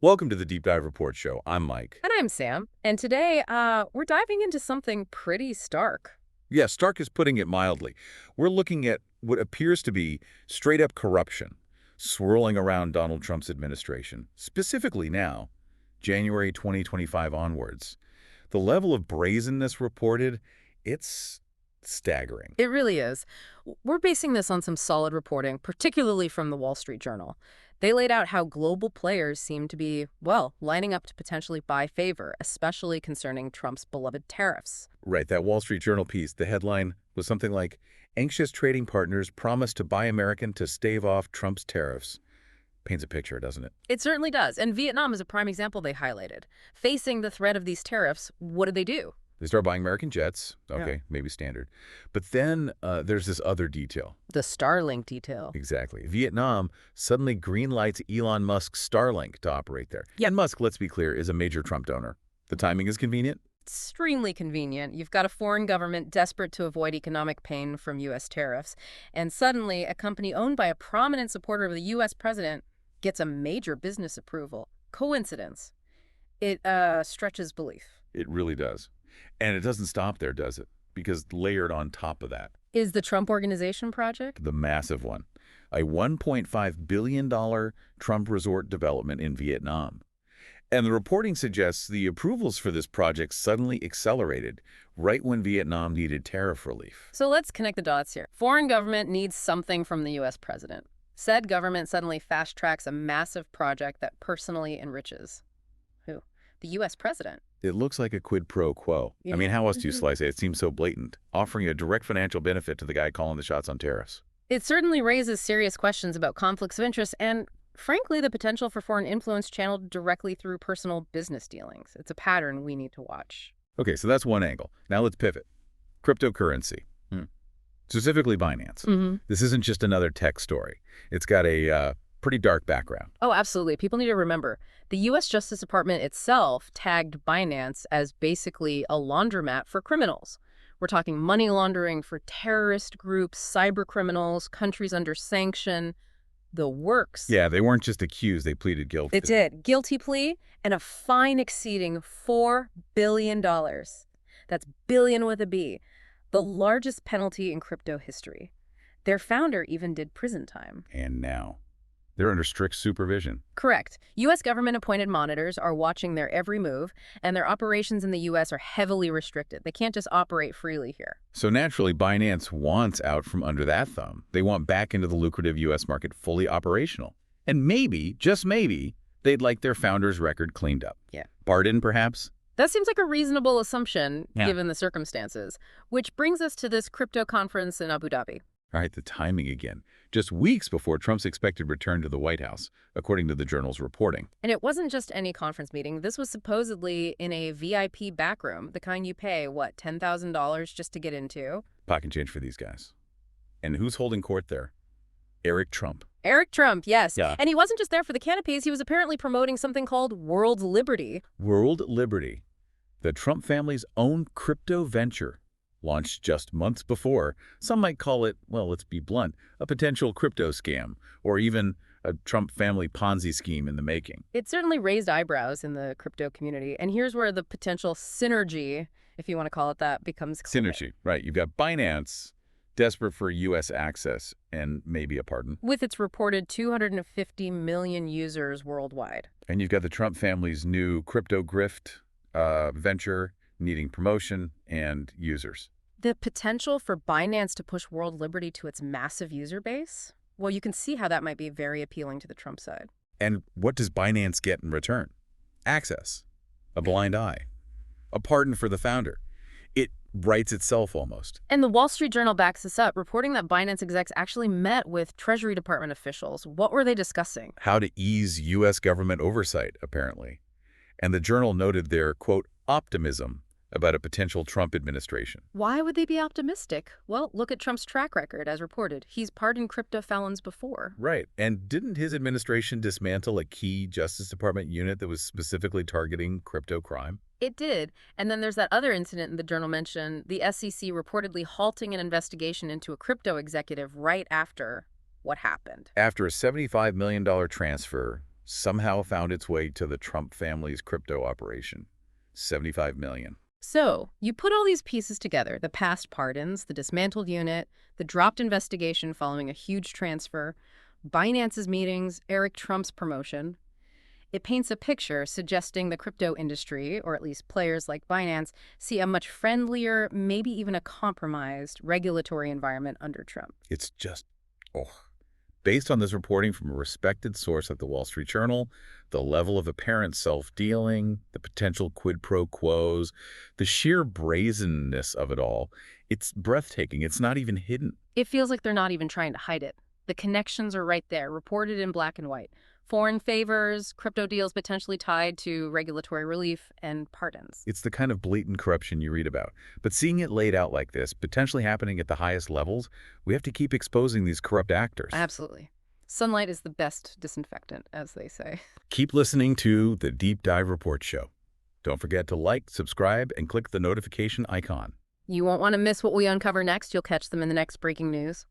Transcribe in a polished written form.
Welcome to the Deep Dive Report Show. I'm Mike. And I'm Sam. And today, we're diving into something pretty stark. Yeah, Stark is putting it mildly. We're looking at what appears to be straight-up corruption swirling around Donald Trump's administration, specifically now, January 2025 onwards. The level of brazenness reported, it's staggering. It really is. We're basing this on some solid reporting, particularly from the Wall Street Journal. They laid out how global players seem to be, well, lining up to potentially buy favor, especially concerning Trump's beloved tariffs. Right, that Wall Street Journal piece, the headline was something like, "Anxious trading partners promise to buy American to stave off Trump's tariffs." Paints a picture, doesn't it? It certainly does. And Vietnam is a prime example they highlighted. Facing the threat of these tariffs, what did they do? They start buying American jets. Okay, Yeah. maybe standard. But then there's this other detail. The Starlink detail. Exactly. Vietnam suddenly greenlights Elon Musk's Starlink to operate there. Yeah. And Musk, let's be clear, is a major Trump donor. The timing is convenient. Extremely convenient. You've got a foreign government desperate to avoid economic pain from U.S. tariffs, and suddenly a company owned by a prominent supporter of the U.S. president gets a major business approval. Coincidence? It stretches belief. It really does. And it doesn't stop there, does it? Because layered on top of that, Is the Trump Organization project? the massive one, a $1.5 billion Trump resort development in Vietnam. And the reporting suggests the approvals for this project suddenly accelerated right when Vietnam needed tariff relief. So let's connect the dots here. Foreign government needs something from the U.S. president. Said government suddenly fast-tracks a massive project that personally enriches. Who? The U.S. president. It looks like a quid pro quo. Yeah. I mean, how else do you slice it? It seems so blatant, offering a direct financial benefit to the guy calling the shots on tariffs. It certainly raises serious questions about conflicts of interest and, frankly, the potential for foreign influence channeled directly through personal business dealings. It's a pattern we need to watch. Okay, so that's one angle. Now let's pivot. Cryptocurrency, specifically Binance. This isn't just another tech story. It's got a pretty dark background. Oh, absolutely. People need to remember, the U.S. Justice Department itself tagged Binance as basically a laundromat for criminals. We're talking money laundering for terrorist groups, cyber criminals, countries under sanction, the works. Yeah, they weren't just accused, they pleaded guilty. It did. Guilty plea and a fine exceeding $4 billion. That's billion with a B, the largest penalty in crypto history. Their founder even did prison time. And now, they're under strict supervision. Correct. U.S. government-appointed monitors are watching their every move, and their operations in the U.S. are heavily restricted. They can't just operate freely here. So naturally, Binance wants out from under that thumb. They want back into the lucrative U.S. market fully operational. And maybe, just maybe, they'd like their founder's record cleaned up. Yeah. Pardon, perhaps? That seems like a reasonable assumption, Yeah. given the circumstances, which brings us to this crypto conference in Abu Dhabi. All right, the timing again. Just weeks before Trump's expected return to the White House, according to the Journal's reporting. And it wasn't just any conference meeting. This was supposedly in a VIP backroom, the kind you pay, what, $10,000 just to get into? Pocket change for these guys. And who's holding court there? Eric Trump. Eric Trump, yes. Yeah. And he wasn't just there for the canopies. He was apparently promoting something called World Liberty. World Liberty, the Trump family's own crypto venture, launched just months before. Some might call it, well, let's be blunt, a potential crypto scam, or even a Trump family Ponzi scheme in the making. It certainly raised eyebrows in the crypto community. And here's where the potential synergy, if you want to call it that, becomes clear. Synergy, right. You've got Binance, desperate for U.S. access and maybe a pardon. With its reported 250 million users worldwide. And you've got the Trump family's new crypto grift venture needing promotion and users. The potential for Binance to push World Liberty to its massive user base? Well, you can see how that might be very appealing to the Trump side. And what does Binance get in return? Access, a blind eye, a pardon for the founder. It writes itself almost. And the Wall Street Journal backs this up, reporting that Binance execs actually met with Treasury Department officials. What were they discussing? How to ease U.S. government oversight, apparently. And the Journal noted their, quote, optimism about a potential Trump administration. Why would they be optimistic? Well, look at Trump's track record, as reported. He's pardoned crypto felons before. Right. And didn't his administration dismantle a key Justice Department unit that was specifically targeting crypto crime? It did. And then there's that other incident in the Journal mentioned, the SEC reportedly halting an investigation into a crypto executive right after what happened. After a $75 million transfer somehow found its way to the Trump family's crypto operation. 75 million. So, you put all these pieces together, the past pardons, the dismantled unit, the dropped investigation following a huge transfer, Binance's meetings, Eric Trump's promotion. It paints a picture suggesting the crypto industry, or at least players like Binance, see a much friendlier, maybe even a compromised regulatory environment under Trump. It's just, oh. Based on this reporting from a respected source at the Wall Street Journal, the level of apparent self-dealing, the potential quid pro quos, the sheer brazenness of it all, it's breathtaking. It's not even hidden. It feels like they're not even trying to hide it. The connections are right there, reported in black and white. Foreign favors, crypto deals potentially tied to regulatory relief, and pardons. It's the kind of blatant corruption you read about. But seeing it laid out like this, potentially happening at the highest levels, we have to keep exposing these corrupt actors. Absolutely. Sunlight is the best disinfectant, as they say. Keep listening to the Deep Dive Report Show. Don't forget to like, subscribe, and click the notification icon. You won't want to miss what we uncover next. You'll catch them in the next breaking news.